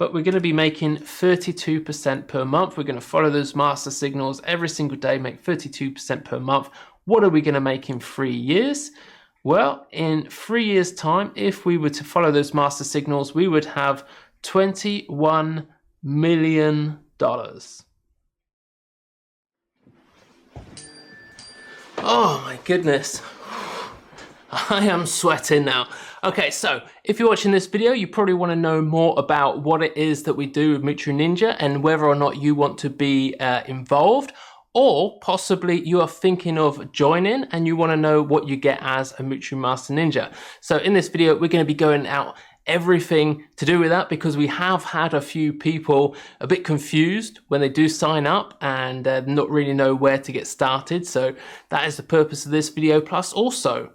but we're going to be making 32% per month. We're going to follow those master signals every single day, make 32% per month. What are we going to make in 3 years? Well, in 3 years' time, if we were to follow those master signals, we would have $21 million. Oh my goodness. I am sweating now. Okay, so if you're watching this video, you probably want to know more about what it is that we do with Moocharoo Ninja and whether or not you want to be involved, or possibly you are thinking of joining and you want to know what you get as a Moocharoo Master Ninja. So in this video, we're going to be going out everything to do with that, because we have had a few people a bit confused when they do sign up and not really know where to get started. So that is the purpose of this video. Plus also,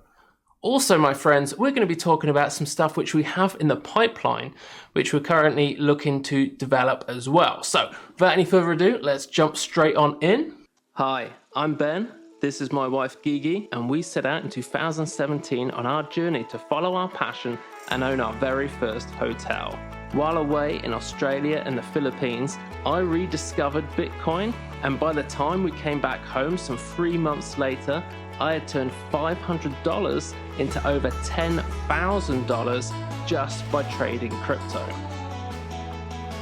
my friends, we're going to be talking about some stuff which we have in the pipeline, which we're currently looking to develop as well. So without any further ado, let's jump straight on in. Hi, I'm Ben. This is my wife Gigi, and we set out in 2017 on our journey to follow our passion and own our very first hotel. While away in Australia and the Philippines, I rediscovered Bitcoin, and by the time we came back home some 3 months later, I had turned $500 into over $10,000 just by trading crypto.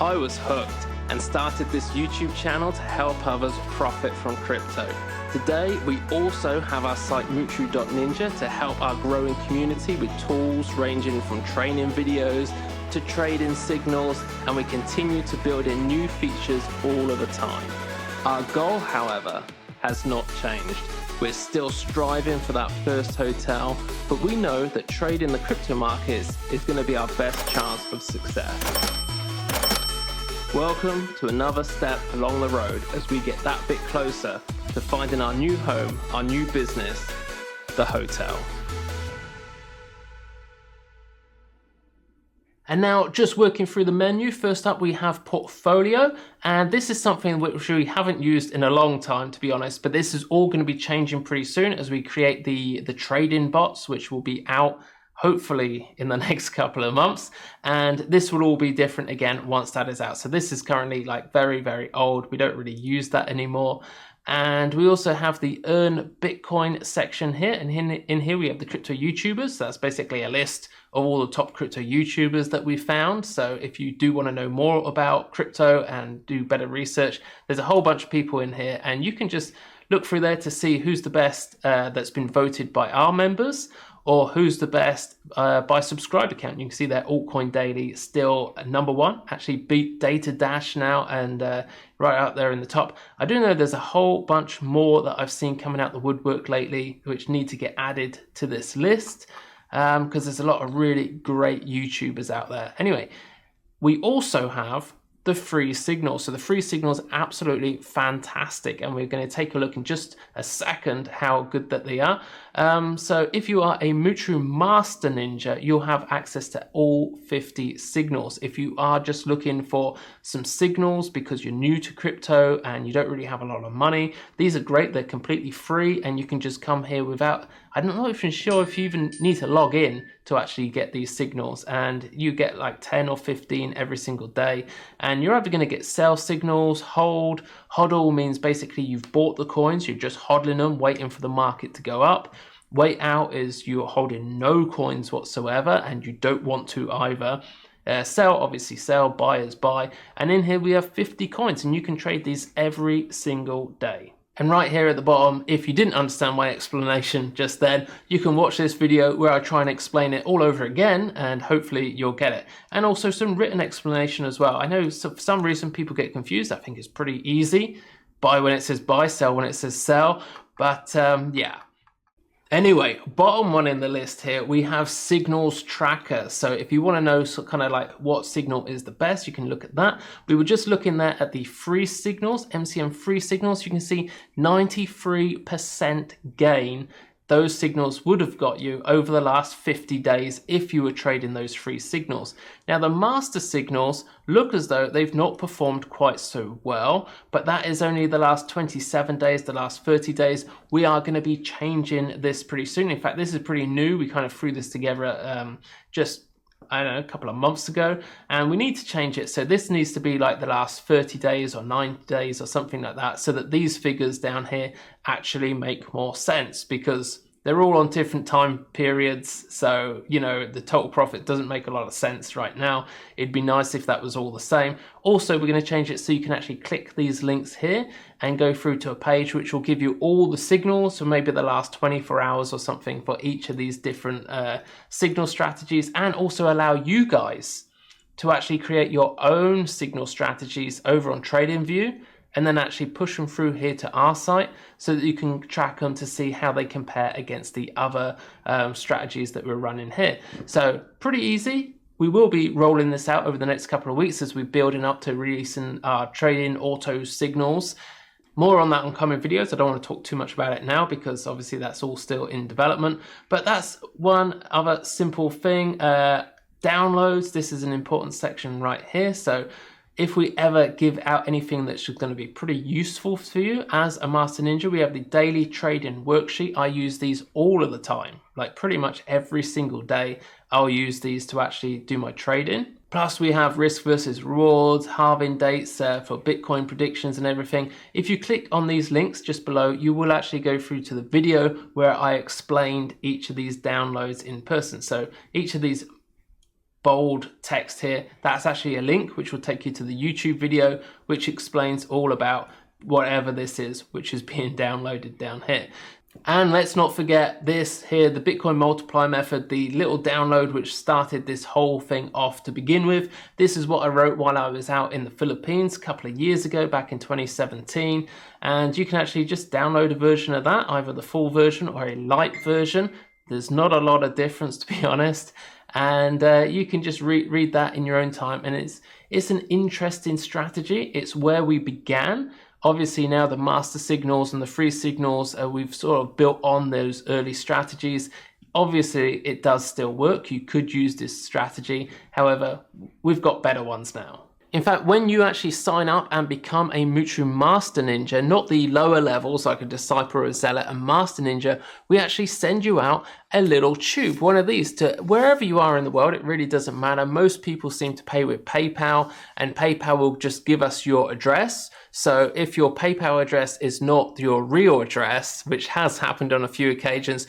I was hooked and started this YouTube channel to help others profit from crypto. Today, we also have our site Moocharoo.ninja to help our growing community with tools ranging from training videos to trading signals, and we continue to build in new features all of the time. Our goal, however, has not changed. We're still striving for that first hotel, but we know that trading the crypto markets is going to be our best chance of success. Welcome to another step along the road as we get that bit closer to finding our new home, our new business, the hotel. And now just working through the menu, first up we have portfolio, and this is something which we haven't used in a long time, to be honest, but this is all going to be changing pretty soon as we create the trading bots, which will be out hopefully in the next couple of months, and this will all be different again once that is out. So this is currently like very, very old. We don't really use that anymore. And we also have the Earn Bitcoin section here, and in here we have the crypto YouTubers. So that's basically a list of all the top crypto YouTubers that we found. So if you do want to know more about crypto and do better research, there's a whole bunch of people in here, and you can just look through there to see who's the best that's been voted by our members, or who's the best by subscribed account. You can see there Altcoin Daily still #1, actually beat Data Dash now, and right out there in the top. I do know there's a whole bunch more that I've seen coming out the woodwork lately which need to get added to this list, because there's a lot of really great YouTubers out there. Anyway, we also have the free signals. So the free signals are absolutely fantastic, and we're going to take a look in just a second how good that they are. So if you are a Moocharoo Master Ninja, you'll have access to all 50 signals. If you are just looking for some signals because you're new to crypto and you don't really have a lot of money, these are great. They're completely free, and you can just come here without, I don't know if you're sure if you even need to log in to actually get these signals, and you get like 10 or 15 every single day. And you're either going to get sell signals, hold. HODL means basically you've bought the coins, you're just hodling them, waiting for the market to go up. Wait out is you're holding no coins whatsoever, and you don't want to either. Sell, obviously sell, buy is buy. And in here we have 50 coins, and you can trade these every single day. And right here at the bottom, if you didn't understand my explanation just then, you can watch this video where I try and explain it all over again, and hopefully you'll get it. And also some written explanation as well. I know for some reason people get confused. I think it's pretty easy. Buy when it says buy, sell when it says sell. But yeah. Anyway, bottom one in the list here, we have signals tracker. So if you want to know kind of like what signal is the best, you can look at that. We were just looking there at the free signals, MCM free signals. You can see 93% gain those signals would have got you over the last 50 days if you were trading those free signals. Now the master signals look as though they've not performed quite so well, but that is only the last 27 days, the last 30 days. We are going to be changing this pretty soon. In fact, this is pretty new. We kind of threw this together just I don't know, a couple of months ago, and we need to change it. So this needs to be like the last 30 days or 90 days or something like that, so that these figures down here actually make more sense, because they're all on different time periods. So, you know, the total profit doesn't make a lot of sense right now. It'd be nice if that was all the same. Also, we're going to change it so you can actually click these links here and go through to a page which will give you all the signals, so maybe the last 24 hours or something for each of these different signal strategies, and also allow you guys to actually create your own signal strategies over on TradingView, and then actually push them through here to our site so that you can track them to see how they compare against the other strategies that we're running here. So pretty easy. We will be rolling this out over the next couple of weeks as we're building up to releasing our trading auto signals. More on that on coming videos. I don't want to talk too much about it now because obviously that's all still in development. But that's one other simple thing. Downloads. This is an important section right here. So if we ever give out anything that's going to be pretty useful to you as a Master Ninja, we have the daily trading worksheet. I use these all of the time, like pretty much every single day. I'll use these to actually do my trading. Plus we have risk versus rewards, halving dates for Bitcoin predictions and everything. If you click on these links just below, you will actually go through to the video where I explained each of these downloads in person. So each of these bold text here, that's actually a link which will take you to the YouTube video which explains all about whatever this is which is being downloaded down here. And let's not forget this here, the Bitcoin multiplier method, the little download which started this whole thing off to begin with. This is what I wrote while I was out in the Philippines a couple of years ago, back in 2017. And you can actually just download a version of that, either the full version or a light version. There's not a lot of difference, to be honest. And you can just read that in your own time, and it's an interesting strategy. It's where we began. Obviously now the master signals and the free signals, we've sort of built on those early strategies. Obviously it does still work. You could use this strategy. However, we've got better ones now. In fact, when you actually sign up and become a Moocharoo Master Ninja, not the lower levels like a Disciple or a Zealot, a Master Ninja, we actually send you out a little tube, one of these, to wherever you are in the world. It really doesn't matter. Most people seem to pay with PayPal, and PayPal will just give us your address. So if your PayPal address is not your real address, which has happened on a few occasions,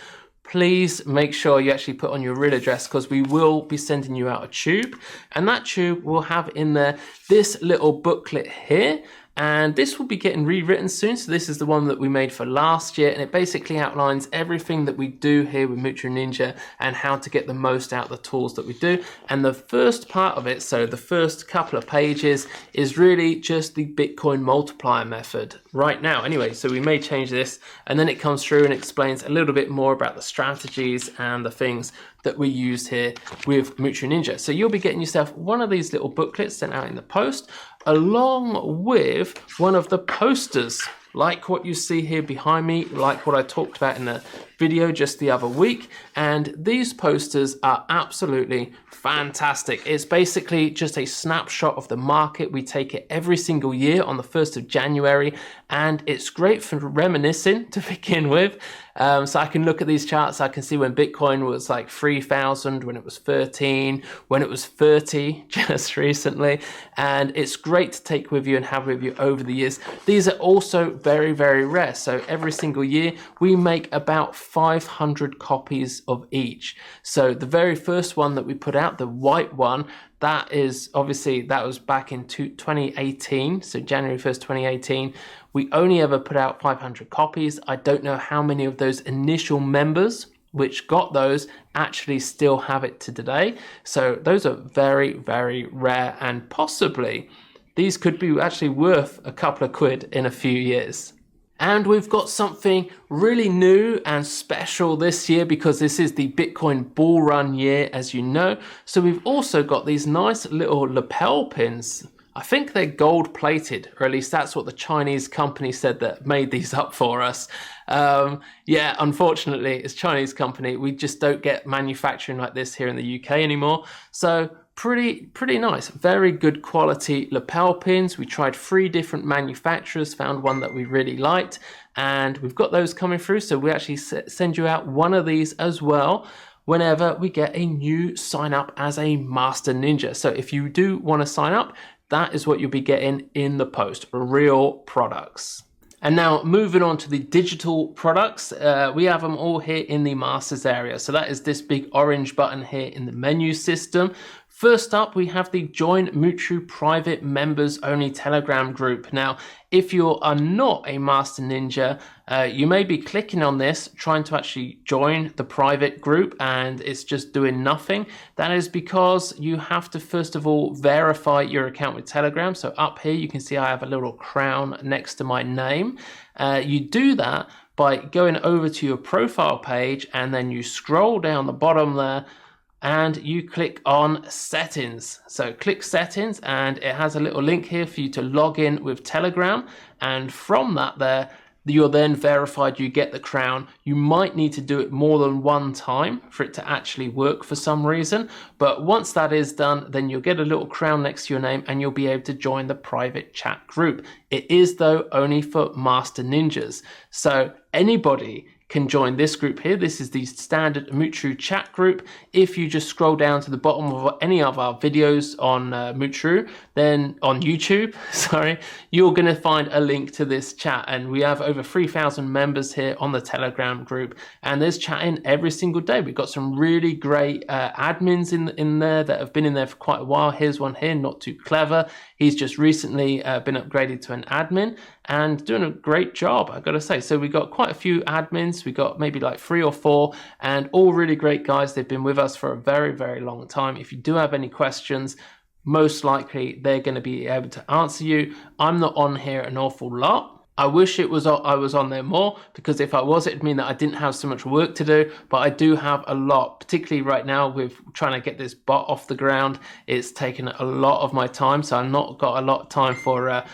please make sure you actually put on your real address, because we will be sending you out a tube, and that tube will have in there this little booklet here, and this will be getting rewritten soon. So this is the one that we made for last year, and it basically outlines everything that we do here with Moocharoo Ninja and how to get the most out of the tools that we do. And the first part of it, so the first couple of pages, is really just the Bitcoin multiplier method right now. Anyway, so we may change this, and then it comes through and explains a little bit more about the strategies and the things that we use here with Moocharoo Ninja. So you'll be getting yourself one of these little booklets sent out in the post, along with one of the posters, like what you see here behind me, like what I talked about in the video just the other week. And these posters are absolutely fantastic. It's basically just a snapshot of the market. We take it every single year on the 1st of January, and it's great for reminiscing to begin with. So I can look at these charts. I can see when Bitcoin was like 3,000, when it was 13, when it was 30 just recently. And it's great to take with you and have with you over the years. These are also very, very rare. So every single year we make about 500 copies of each. So the very first one that we put out, the white one, that is obviously, that was back in 2018. So January 1st, 2018. We only ever put out 500 copies. I don't know how many of those initial members which got those actually still have it to today. So those are very, very rare, and possibly these could be actually worth a couple of quid in a few years. And we've got something really new and special this year, because this is the Bitcoin bull run year, as you know. So we've also got these nice little lapel pins. I think they're gold plated, or at least that's what the Chinese company said that made these up for us. Yeah, unfortunately, it's a Chinese company. We just don't get manufacturing like this here in the UK anymore. So pretty nice, very good quality lapel pins. We tried 3 different manufacturers, found one that we really liked, and we've got those coming through. So we actually send you out one of these as well. whenever we get a new sign up as a Master Ninja. So if you do want to sign up, that is what you'll be getting in the post, real products. And now moving on to the digital products, we have them all here in the masters area. So that is this big orange button here in the menu system. First up, we have the Join Moocharoo Private Members Only Telegram group. Now, if you are not a Master Ninja, you may be clicking on this, trying to actually join the private group, and it's just doing nothing. That is because you have to, first of all, verify your account with Telegram. So up here, you can see I have a little crown next to my name. You do that by going over to your profile page, and then you scroll down the bottom there, and you click on settings. So click settings, and it has a little link here for you to log in with Telegram. And from that there, you're then verified, you get the crown. You might need to do it more than one time for it to actually work for some reason. But once that is done, then you'll get a little crown next to your name and you'll be able to join the private chat group. It is though only for Master Ninjas. So anybody can join this group here. This is the standard Moocharoo chat group. If you just scroll down to the bottom of any of our videos on Moocharoo, then on YouTube, sorry, you're going to find a link to this chat. And we have over 3,000 members here on the Telegram group, and there's chatting every single day. We've got some really great admins in there that have been in there for quite a while. Here's one here, Not Too Clever. He's just recently been upgraded to an admin and doing a great job, I've got to say. So we got quite a few admins. We got maybe like 3 or 4, and all really great guys. They've been with us for a very, very long time. If you do have any questions, most likely they're going to be able to answer you. I'm not on here an awful lot. I wish I was on there more, because if I was, it'd mean that I didn't have so much work to do, but I do have a lot, particularly right now with trying to get this bot off the ground. It's taken a lot of my time, so I've not got a lot of time for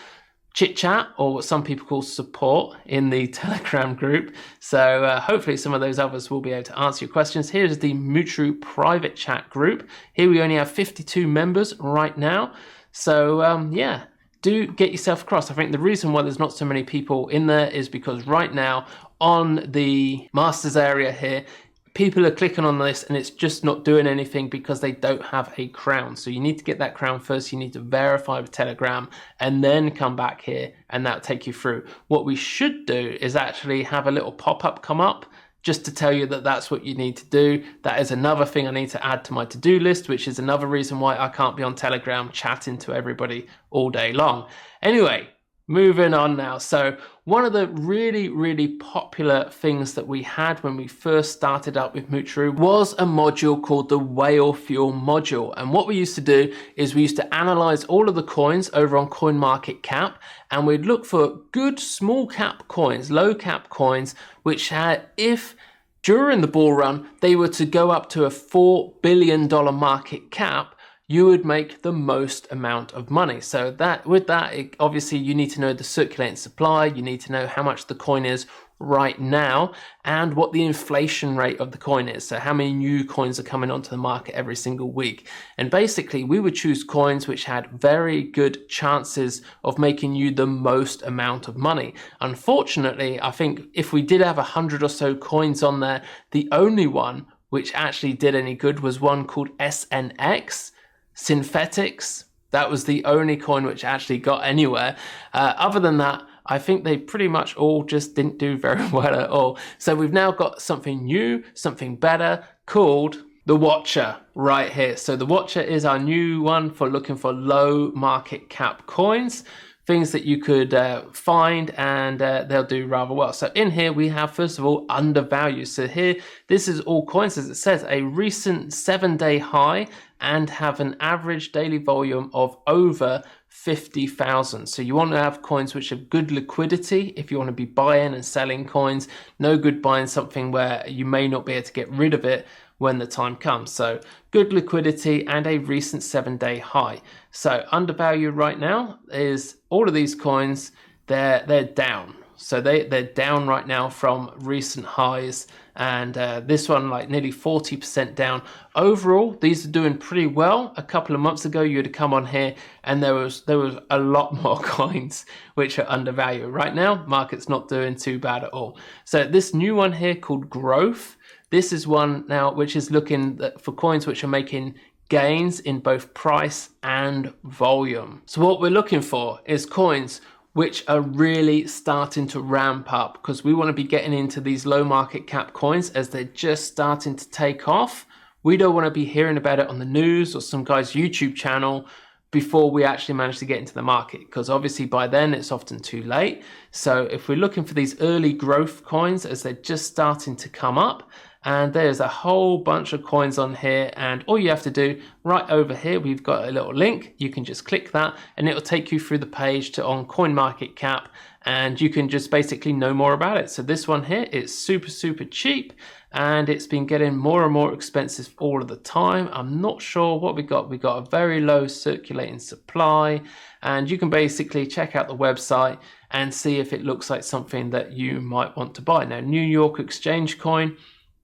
chit chat, or what some people call support in the Telegram group. So hopefully some of those others will be able to answer your questions. Here's the Moocharoo private chat group. Here we only have 52 members right now. So yeah, do get yourself across. I think the reason why there's not so many people in there is because right now on the masters area here, people are clicking on this and it's just not doing anything because they don't have a crown. So you need to get that crown first. You need to verify with Telegram and then come back here, and that'll take you through. What we should do is actually have a little pop-up come up just to tell you that that's what you need to do. That is another thing I need to add to my to-do list, which is another reason why I can't be on Telegram chatting to everybody all day long. Anyway, moving on now. So one of the really, really popular things that we had when we first started up with Moocharoo was a module called the whale fuel module. And what we used to do is we used to analyze all of the coins over on CoinMarketCap, and we'd look for good small cap coins, low cap coins, which had, if during the bull run they were to go up to a $4 billion market cap, you would make the most amount of money. So that with that, obviously you need to know the circulating supply, you need to know how much the coin is right now, and what the inflation rate of the coin is. So how many new coins are coming onto the market every single week. And basically we would choose coins which had very good chances of making you the most amount of money. Unfortunately, I think if we did have 100 or so coins on there, the only one which actually did any good was one called SNX. Synthetics. That was the only coin which actually got anywhere. Other than that, I think they pretty much all just didn't do very well at all. So we've now got something new, something better, called the Watcher right here. So the Watcher is our new one for looking for low market cap coins, things that you could find, and they'll do rather well. So in here we have, first of all, undervalued. So here, this is all coins, as it says, a recent 7-day high and have an average daily volume of over 50,000. So you want to have coins which have good liquidity if you want to be buying and selling coins. No good buying something where you may not be able to get rid of it when the time comes. So good liquidity and a recent 7-day high. So undervalued right now is all of these coins, they're down. So they're down right now from recent highs, and this one like nearly 40% down. Overall, these are doing pretty well. A couple of months ago, you'd have come on here and there was a lot more coins which are undervalued. Right now, market's not doing too bad at all. So this new one here called Growth, This is one now which is looking for coins which are making gains in both price and volume. So what we're looking for is coins which are really starting to ramp up, because we want to be getting into these low market cap coins as they're just starting to take off. We don't want to be hearing about it on the news or some guy's YouTube channel before we actually manage to get into the market, because obviously by then it's often too late. So if we're looking for these early growth coins as they're just starting to come up, and there's a whole bunch of coins on here, and all you have to do right over here, we've got a little link. You can just click that and it will take you through the page to on CoinMarketCap, and you can just basically know more about it. So this one here, it's super cheap, and it's been getting more and more expensive all of the time. I'm not sure what we got. We got a very low circulating supply, and you can basically check out the website and see if it looks like something that you might want to buy. Now, New York Exchange coin,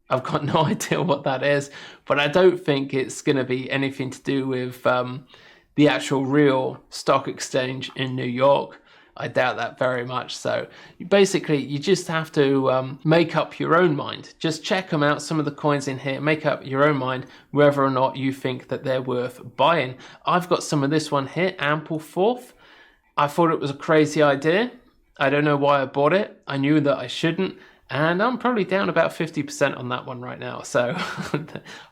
I've got no idea what that is, but I don't think it's going to be anything to do with the actual real stock exchange in New York. I doubt that very much. So basically, you just have to make up your own mind. Just check them out, some of the coins in here, make up your own mind whether or not you think that they're worth buying. I've got some of this one here, Ample Fourth. I thought it was a crazy idea. I don't know why I bought it. I knew that I shouldn't. And I'm probably down about 50% on that one right now. So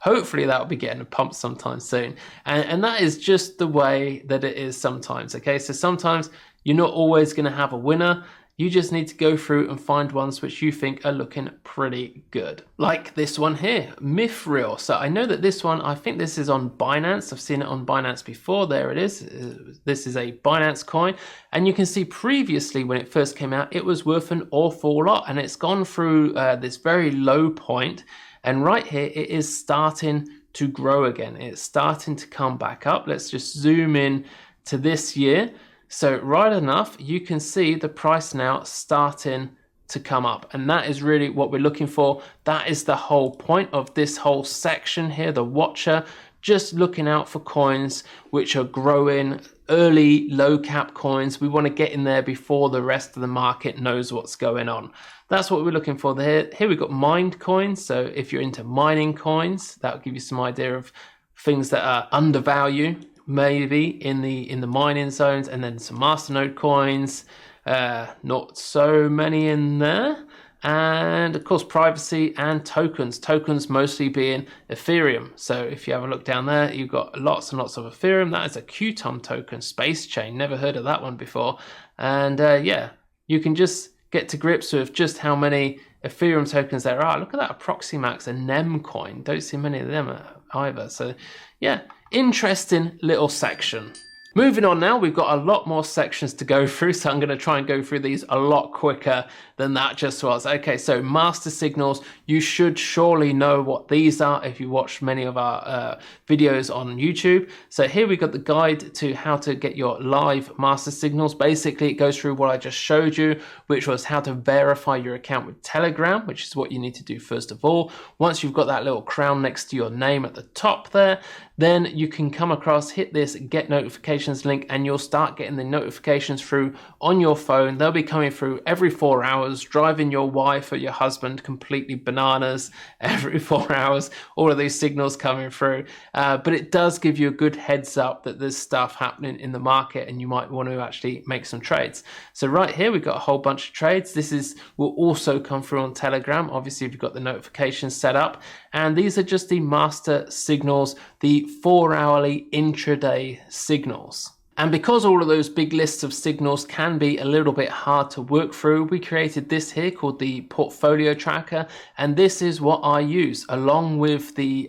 hopefully that'll be getting a pump sometime soon. And that is just the way that it is sometimes. Okay, so sometimes you're not always going to have a winner. You just need to go through and find ones which you think are looking pretty good. Like this one here, Mithril. So I know that this one, I think this is on Binance. I've seen it on Binance before. There it is. This is a Binance coin. And you can see previously when it first came out, it was worth an awful lot. And it's gone through this very low point. And right here, it is starting to grow again. It's starting to come back up. Let's just zoom in to this year. So right enough, you can see the price now starting to come up. And that is really what we're looking for. That is the whole point of this whole section here, the watcher, just looking out for coins which are growing, early low cap coins. We want to get in there before the rest of the market knows what's going on. That's what we're looking for there. Here we've got mined coins. So if you're into mining coins, that'll give you some idea of things that are undervalued, maybe in the mining zones. And then some masternode coins, not so many in there, and of course privacy and tokens mostly being Ethereum. So if you have a look down there, you've got lots and lots of Ethereum. That is a Qtum token, space chain, never heard of that one before. And yeah, you can just get to grips with just how many Ethereum tokens there are. Look at that, Approximax, a NEM coin, don't see many of them either. So yeah, interesting little section. Moving on now, we've got a lot more sections to go through, so I'm going to try and go through these a lot quicker than that just was. Okay, so master signals, you should surely know what these are if you watched many of our videos on YouTube. So here we got the guide to how to get your live master signals. Basically, it goes through what I just showed you, which was how to verify your account with Telegram, which is what you need to do first of all. Once you've got that little crown next to your name at the top there, then you can come across, hit this get notifications link, and you'll start getting the notifications through on your phone. They'll be coming through every 4 hours, driving your wife or your husband completely bananas every 4 hours, all of these signals coming through. But it does give you a good heads up that there's stuff happening in the market and you might want to actually make some trades. So right here, we've got a whole bunch of trades. This will also come through on Telegram, obviously if you've got the notifications set up. And these are just the master signals, the 4-hourly intraday signals. And because all of those big lists of signals can be a little bit hard to work through, we created this here called the portfolio tracker. And this is what I use along with the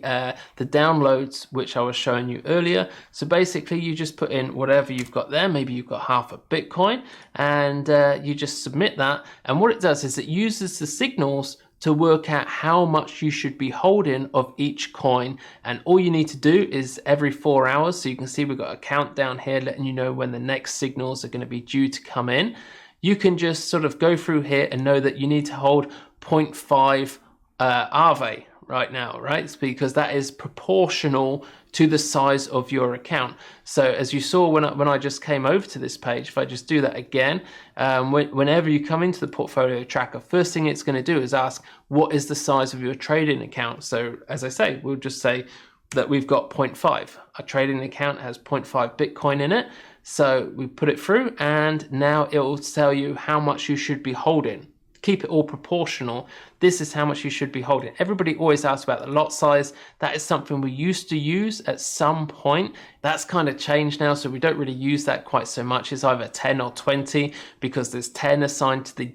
downloads, which I was showing you earlier. So basically you just put in whatever you've got there. Maybe you've got half a Bitcoin, and you just submit that. And what it does is it uses the signals to work out how much you should be holding of each coin. And all you need to do is every 4 hours, so you can see we've got a countdown here letting you know when the next signals are going to be due to come in. You can just sort of go through here and know that you need to hold 0.5 Aave right now, right? It's because that is proportional to the size of your account. So as you saw when I just came over to this page, if I just do that again, whenever you come into the portfolio tracker, first thing it's going to do is ask, what is the size of your trading account? So as I say, we'll just say that we've got 0.5. Our trading account has 0.5 Bitcoin in it. So we put it through, and now it will tell you how much you should be holding. Keep it all proportional. This is how much you should be holding. Everybody always asks about the lot size. That is something we used to use at some point. That's kind of changed now, so we don't really use that quite so much. It's either 10 or 20 because there's 10 assigned to the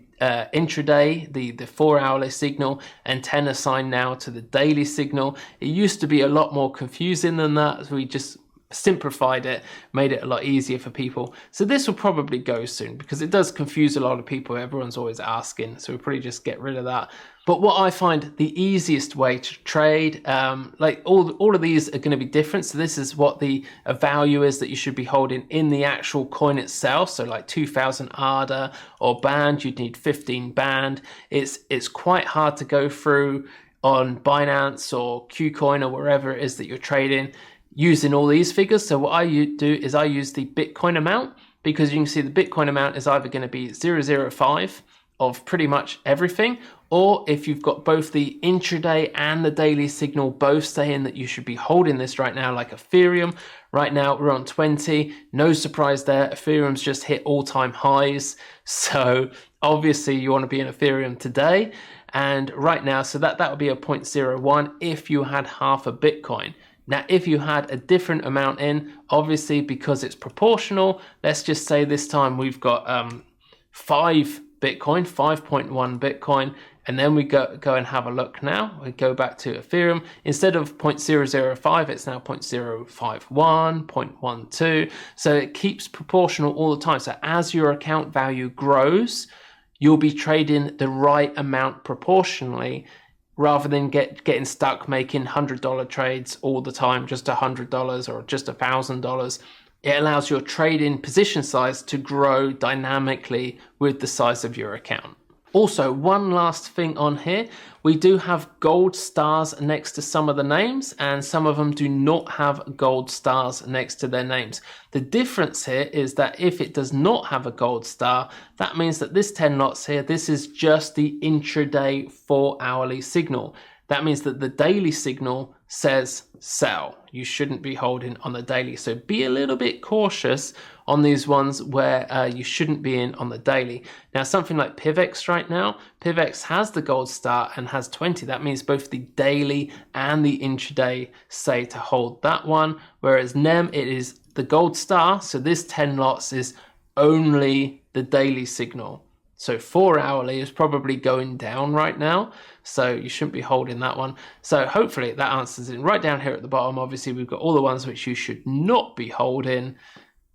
intraday, the 4-hourly signal, and 10 assigned now to the daily signal. It used to be a lot more confusing than that, so we just simplified it, made it a lot easier for people. So this will probably go soon because it does confuse a lot of people. Everyone's always asking, so we'll probably just get rid of that. But what I find the easiest way to trade, like all of these are going to be different. So this is what the value is that you should be holding in the actual coin itself. So like 2000 ARDA or band, you'd need 15 band. It's quite hard to go through on Binance or KuCoin or wherever it is that you're trading using all these figures. So what I do is I use the Bitcoin amount, because you can see the Bitcoin amount is either going to be 0.005 of pretty much everything, or if you've got both the intraday and the daily signal both saying that you should be holding this right now, like Ethereum. Right now we're on 20, no surprise there, Ethereum's just hit all-time highs, so obviously you want to be in Ethereum today. And right now, so that would be a 0.01 if you had half a Bitcoin. Now, if you had a different amount in, obviously because it's proportional, let's just say this time we've got 5 Bitcoin, 5.1 Bitcoin, and then we go and have a look now. We go back to Ethereum. Instead of 0.005, it's now 0.051, 0.12. So it keeps proportional all the time. So as your account value grows, you'll be trading the right amount proportionally, rather than getting stuck making $100 trades all the time, just $100 or just $1,000. It allows your trading position size to grow dynamically with the size of your account. Also, one last thing on here, we do have gold stars next to some of the names, and some of them do not have gold stars next to their names. The difference here is that if it does not have a gold star, that means that this 10 lots here, this is just the intraday 4-hourly signal. That means that the daily signal says sell. You shouldn't be holding on the daily. So be a little bit cautious on these ones where you shouldn't be in on the daily. Now, something like PivX right now, PivX has the gold star and has 20. That means both the daily and the intraday say to hold that one. Whereas NEM, it is the gold star. So this 10 lots is only the daily signal. So 4-hourly is probably going down right now, so you shouldn't be holding that one. So hopefully that answers it. Right down here at the bottom, obviously we've got all the ones which you should not be holding,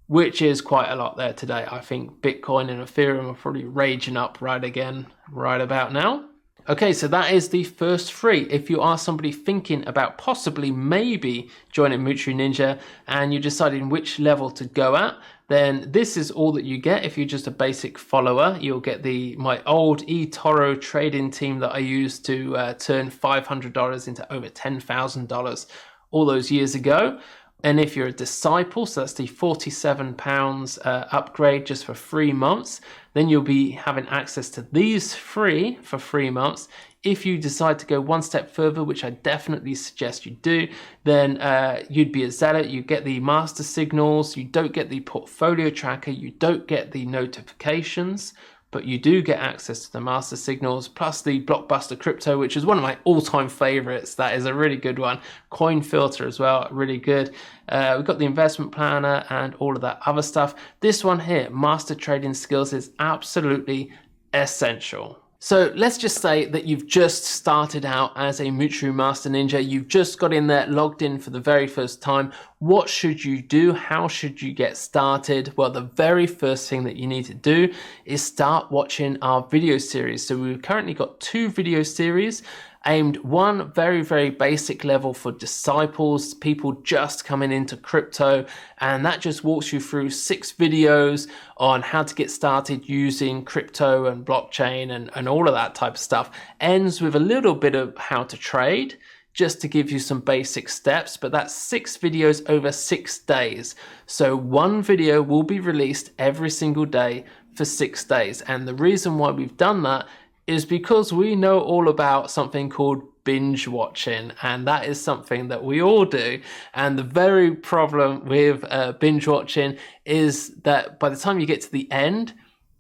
which is quite a lot there today. I think Bitcoin and Ethereum are probably raging up right again right about now. Okay, so that is the first 3. If you are somebody thinking about possibly maybe joining Moocharoo Ninja and you're deciding which level to go at, then this is all that you get. If you're just a basic follower, you'll get my old eToro trading team that I used to turn $500 into over $10,000 all those years ago. And if you're a disciple, so that's the £47 upgrade just for 3 months, then you'll be having access to these free for 3 months. If you decide to go one step further, which I definitely suggest you do, then you'd be a zealot. You get the master signals, you don't get the portfolio tracker, you don't get the notifications, but you do get access to the master signals, plus the Blockbuster Crypto, which is one of my all-time favorites. That is a really good one. Coin filter as well, really good. We've got the investment planner and all of that other stuff. This one here, master trading skills, is absolutely essential. So let's just say that you've just started out as a Moocharoo Master Ninja. You've just got in there, logged in for the very first time. What should you do? How should you get started? Well, the very first thing that you need to do is start watching our video series. So we've currently got 2 video series aimed, one very, very basic level for disciples, people just coming into crypto, and that just walks you through 6 videos on how to get started using crypto and blockchain and all of that type of stuff. Ends with a little bit of how to trade, just to give you some basic steps, but that's 6 videos over 6 days. So one video will be released every single day for 6 days. And the reason why we've done that is because we know all about something called binge watching, and that is something that we all do. And the very problem with binge watching is that by the time you get to the end,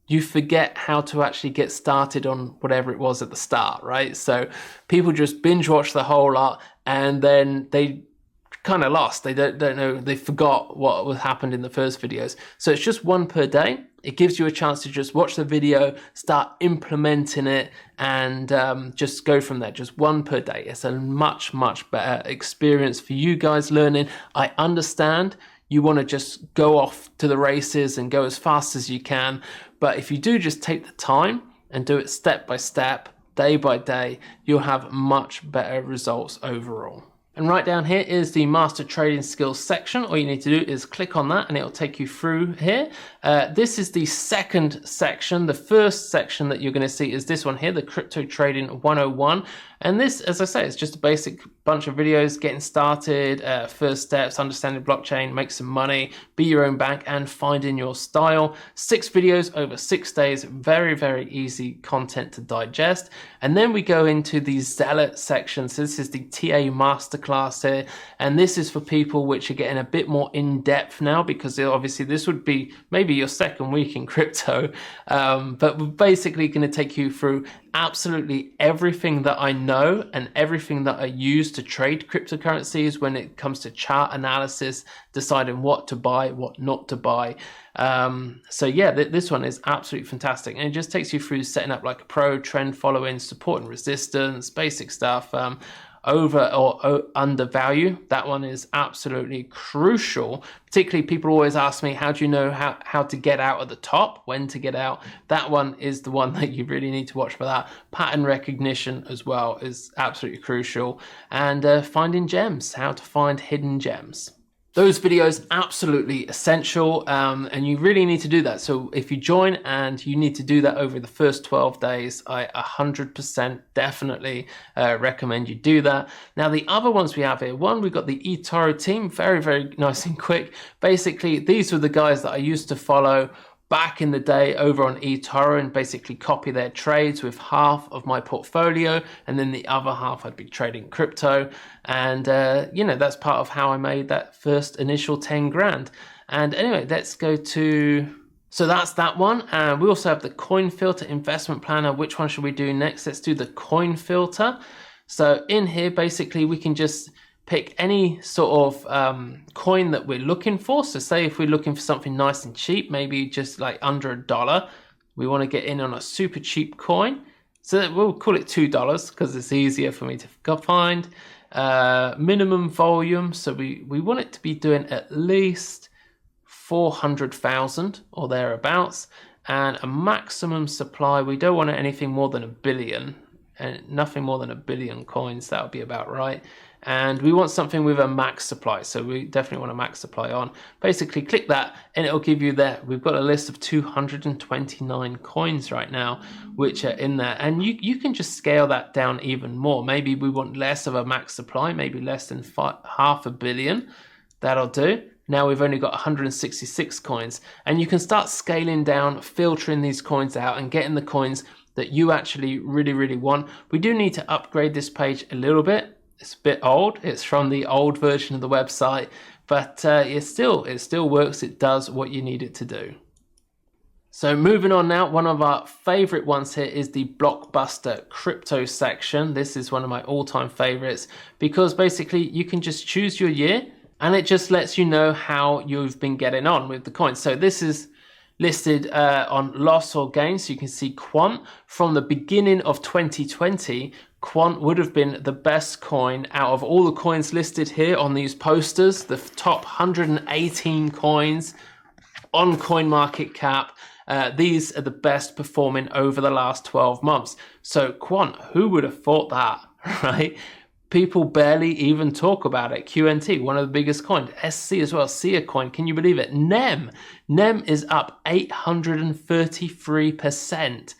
you forget how to actually get started on whatever it was at the start, right? So people just binge watch the whole lot and then they kind of lost. They don't know, they forgot what happened in the first videos. So it's just one per day. It gives you a chance to just watch the video, start implementing it, and just go from there. Just one per day. It's a much, much better experience for you guys learning. I understand you want to just go off to the races and go as fast as you can. But if you do just take the time and do it step by step, day by day, you'll have much better results overall. And right down here is the Master Trading Skills section. All you need to do is click on that and it'll take you through here. This is the second section. The first section that you're going to see is this one here, the Crypto Trading 101. And this, as I say, is just a basic bunch of videos getting started, first steps, understanding blockchain, make some money, be your own bank, and finding your style. 6 videos over 6 days, very, very easy content to digest. And then we go into the Zealot section. So this is the TA Masterclass here. And this is for people which are getting a bit more in-depth now, because obviously this would be maybe your second week in crypto. But we're basically going to take you through absolutely everything that I know and everything that I use to trade cryptocurrencies when it comes to chart analysis, deciding what to buy, what not to buy. So yeah, this one is absolutely fantastic. And it just takes you through setting up like a pro, trend following, support and resistance, basic stuff. Over or under value. That one is absolutely crucial. Particularly people always ask me, how do you know how to get out at the top, when to get out? That one is the one that you really need to watch for that. Pattern recognition as well is absolutely crucial. And finding gems, how to find hidden gems. Those videos absolutely essential, and you really need to do that. So if you join and you need to do that over the first 12 days, I 100% definitely recommend you do that. Now the other ones we have here, one, we've got the eToro team, very, very nice and quick. Basically, these were the guys that I used to follow back in the day over on eToro and basically copy their trades with half of my portfolio, and then the other half I'd be trading crypto. And you know, that's part of how I made that first initial 10 grand. And anyway, let's go to, so that's that one. And we also have the coin filter investment planner. Which one should we do next? Let's do the coin filter. So in here, basically we can just pick any sort of coin that we're looking for. So say if we're looking for something nice and cheap, maybe just like under $1, we want to get in on a super cheap coin. So we'll call it $2 because it's easier for me to find. Minimum volume, so we want it to be doing at least 400,000 or thereabouts. And a maximum supply, we don't want anything more than 1 billion. And nothing more than 1 billion coins, that would be about right. And we want something with a max supply, so we definitely want a max supply on. Basically click that and it'll give you there. We've got a list of 229 coins right now which are in there, and you can just scale that down even more. Maybe we want less of a max supply, maybe less than half a billion. That'll do. Now we've only got 166 coins, and you can start scaling down, filtering these coins out and getting the coins that you actually really, really want. We do need to upgrade this page a little bit. It's a bit old. It's from the old version of the website, but it still works. It does what you need it to do. So moving on now, one of our favorite ones here is the Blockbuster Crypto section. This is one of my all-time favorites because basically you can just choose your year and it just lets you know how you've been getting on with the coins. So this is listed on loss or gain. So you can see Quant from the beginning of 2020. Quant would have been the best coin out of all the coins listed here on these posters, the top 118 coins on CoinMarketCap. These are the best performing over the last 12 months. So Quant, who would have thought that, right? People barely even talk about it. QNT, one of the biggest coins. SC as well, SIA coin, can you believe it? NEM is up 833%.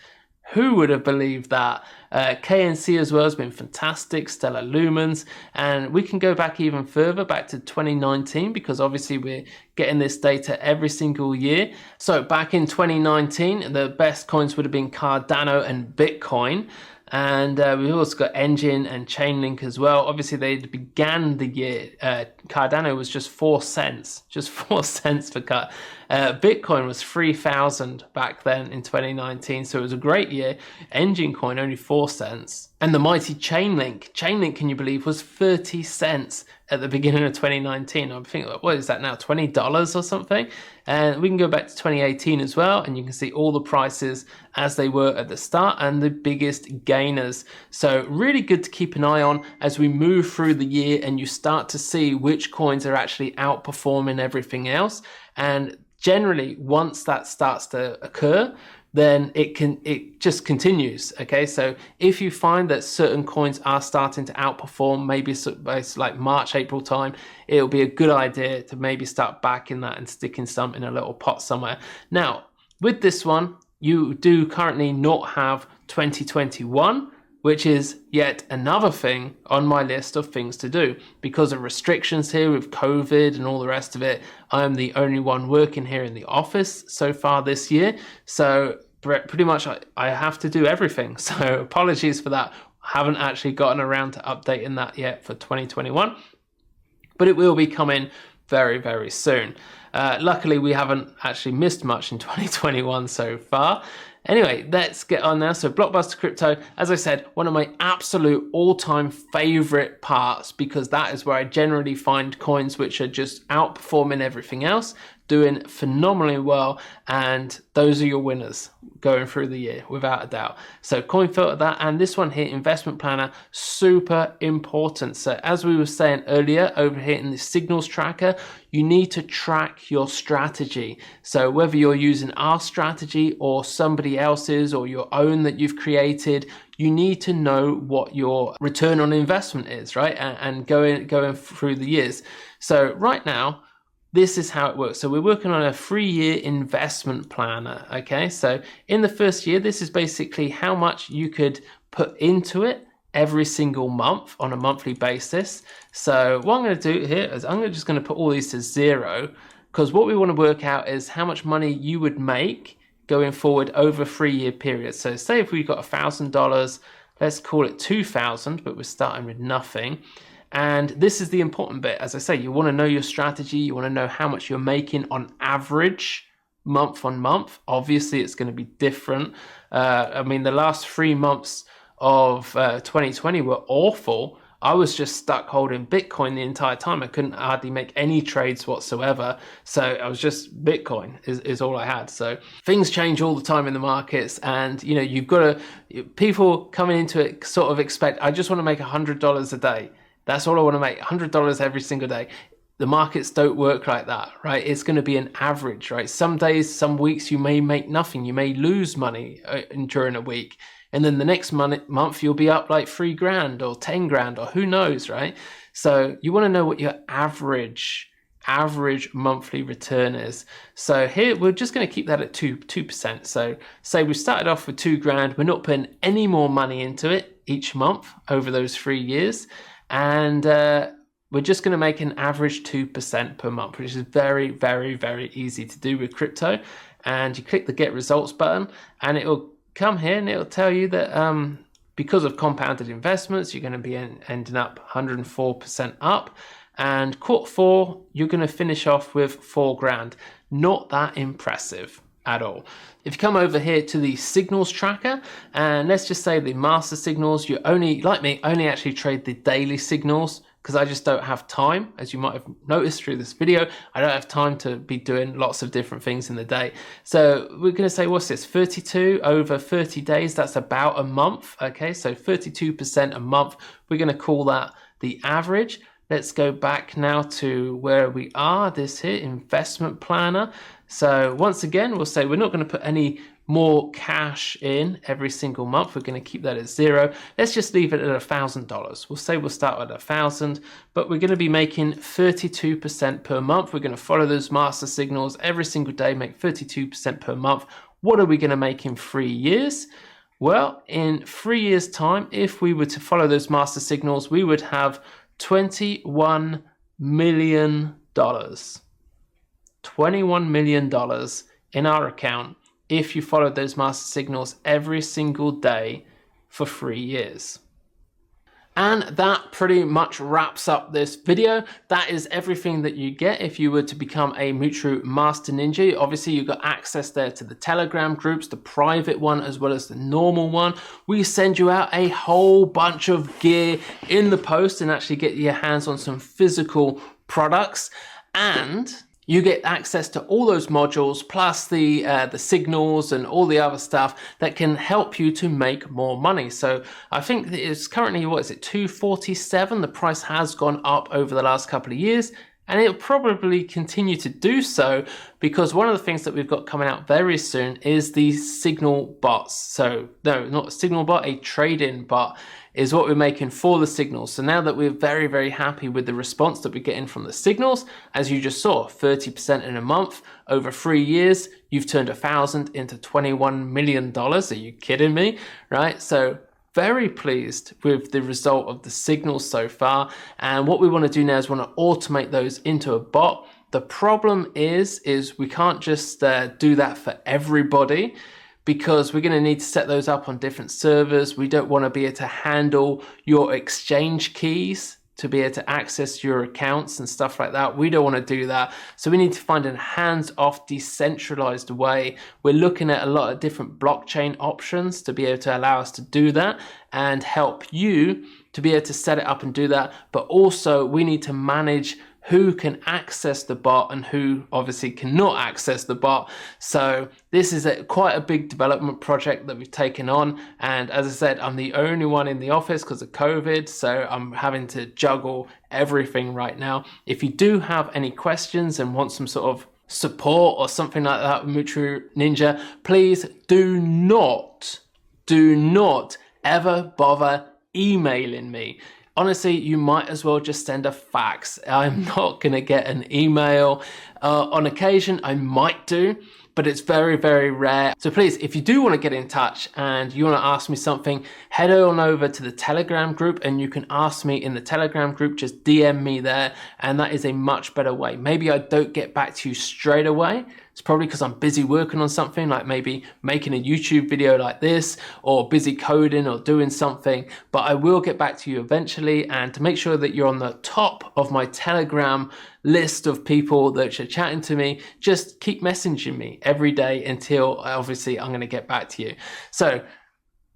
Who would have believed that? KNC as well has been fantastic, Stellar Lumens, and we can go back even further, back to 2019, because obviously we're getting this data every single year. So back in 2019, the best coins would have been Cardano and Bitcoin. And we've also got Engine and Chainlink as well. Obviously, they began the year. Cardano was just 4 cents, just 4 cents for cut. Bitcoin was 3,000 back then in 2019, so it was a great year. Engine coin only 4 cents. And the mighty Chainlink, can you believe, was 30 cents at the beginning of 2019. I'm thinking, what is that now, $20 or something? And we can go back to 2018 as well, and you can see all the prices as they were at the start and the biggest gainers. So really good to keep an eye on as we move through the year and you start to see which coins are actually outperforming everything else. And generally, once that starts to occur, then it just continues. Okay, so if you find that certain coins are starting to outperform, maybe it's like March, April time, it'll be a good idea to maybe start backing that and sticking some in a little pot somewhere. Now, with this one, you do currently not have 2021, which is yet another thing on my list of things to do. Because of restrictions here with COVID and all the rest of it, I'm the only one working here in the office so far this year. So pretty much I have to do everything. So apologies for that. I haven't actually gotten around to updating that yet for 2021, but it will be coming very, very soon. Luckily, we haven't actually missed much in 2021 so far. Anyway, let's get on now. So Blockbuster Crypto, as I said, one of my absolute all-time favorite parts, because that is where I generally find coins which are just outperforming everything else, doing phenomenally well, and those are your winners going through the year without a doubt. So coin filter that, and this one here, investment planner, super important. So as we were saying earlier, over here in the signals tracker, you need to track your strategy. So whether you're using our strategy or somebody else's or your own that you've created, you need to know what your return on investment is, right? And going through the years. So right now, this is how it works. So we're working on a 3-year investment planner, okay? So in the first year, this is basically how much you could put into it every single month on a monthly basis. So what I'm going to do here is I'm just going to put all these to 0, because what we want to work out is how much money you would make going forward over a 3-year period. So say if we've got $1,000, let's call it 2,000, but we're starting with nothing. And this is the important bit. As I say, you want to know your strategy. You want to know how much you're making on average month on month. Obviously, it's going to be different. I mean, the last 3 months of 2020 were awful. I was just stuck holding Bitcoin the entire time. I couldn't hardly make any trades whatsoever. So I was just Bitcoin is all I had. So things change all the time in the markets. And, you know, you've got to, people coming into it sort of expect, I just want to make $100 a day. That's all I want to make, $100 every single day. The markets don't work like that, right? It's going to be an average, right? Some days, some weeks, you may make nothing. You may lose money during a week. And then the next month, you'll be up like $3,000 or $10,000 or who knows, right? So you want to know what your average monthly return is. So here, we're just going to keep that at 2%. So say we started off with $2,000. We're not putting any more money into it each month over those 3 years. And we're just going to make an average 2% per month, which is very, very, very easy to do with crypto. And you click the get results button and it'll come here and it'll tell you that because of compounded investments, you're going to be ending up 104% up. And Q4, you're going to finish off with $4,000. Not that impressive at all. If you come over here to the signals tracker, and let's just say the master signals, you only, like me, only actually trade the daily signals because I just don't have time. As you might have noticed through this video, I don't have time to be doing lots of different things in the day. So we're going to say, what's this? 32 over 30 days, that's about a month. Okay, so 32% a month. We're going to call that the average. Let's go back now to where we are, this here, investment planner. So once again, we'll say we're not going to put any more cash in every single month. We're going to keep that at 0. Let's just leave it at $1,000. We'll say we'll start at 1,000, but we're going to be making 32% per month. We're going to follow those master signals every single day, make 32% per month. What are we going to make in 3 years? Well, in 3 years' time, if we were to follow those master signals, we would have $21 million. $21 million in our account if you followed those master signals every single day for 3 years. And that pretty much wraps up this video. That is everything that you get if you were to become a Moocharoo Master Ninja. Obviously, you've got access there to the Telegram groups, the private one, as well as the normal one. We send you out a whole bunch of gear in the post and actually get your hands on some physical products. And you get access to all those modules, plus the signals and all the other stuff that can help you to make more money. So I think it's currently, what is it, $247? The price has gone up over the last couple of years, and it'll probably continue to do so because one of the things that we've got coming out very soon is the signal bots. So no, not a signal bot, a trade-in bot is what we're making for the signals. So now that we're very, very happy with the response that we're getting from the signals, as you just saw, 30% in a month, over 3 years, you've turned 1,000 into $21 million. Are you kidding me? Right? So very pleased with the result of the signals so far. And what we want to do now is want to automate those into a bot. The problem is we can't just do that for everybody, because we're going to need to set those up on different servers. We don't want to be able to handle your exchange keys to be able to access your accounts and stuff like that. We don't want to do that. So we need to find a hands-off, decentralized way. We're looking at a lot of different blockchain options to be able to allow us to do that and help you to be able to set it up and do that. But also we need to manage who can access the bot and who obviously cannot access the bot. So this is quite a big development project that we've taken on. And as I said, I'm the only one in the office because of COVID. So I'm having to juggle everything right now. If you do have any questions and want some sort of support or something like that with Moocharoo Ninja, please do not ever bother emailing me. Honestly, you might as well just send a fax. I'm not going to get an email. On occasion, I might do, but it's very, very rare. So please, if you do want to get in touch and you want to ask me something, head on over to the Telegram group and you can ask me in the Telegram group. Just DM me there, and that is a much better way. Maybe I don't get back to you straight away. It's probably because I'm busy working on something, like maybe making a YouTube video like this, or busy coding or doing something, but I will get back to you eventually. And to make sure that you're on the top of my Telegram list of people that are chatting to me, just keep messaging me every day until obviously I'm going to get back to you. So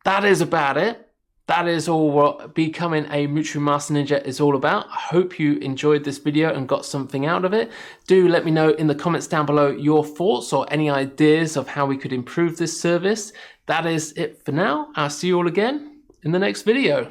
that is about it. That is all what becoming a Moocharoo Master Ninja is all about. I hope you enjoyed this video and got something out of it. Do let me know in the comments down below your thoughts or any ideas of how we could improve this service. That is it for now. I'll see you all again in the next video.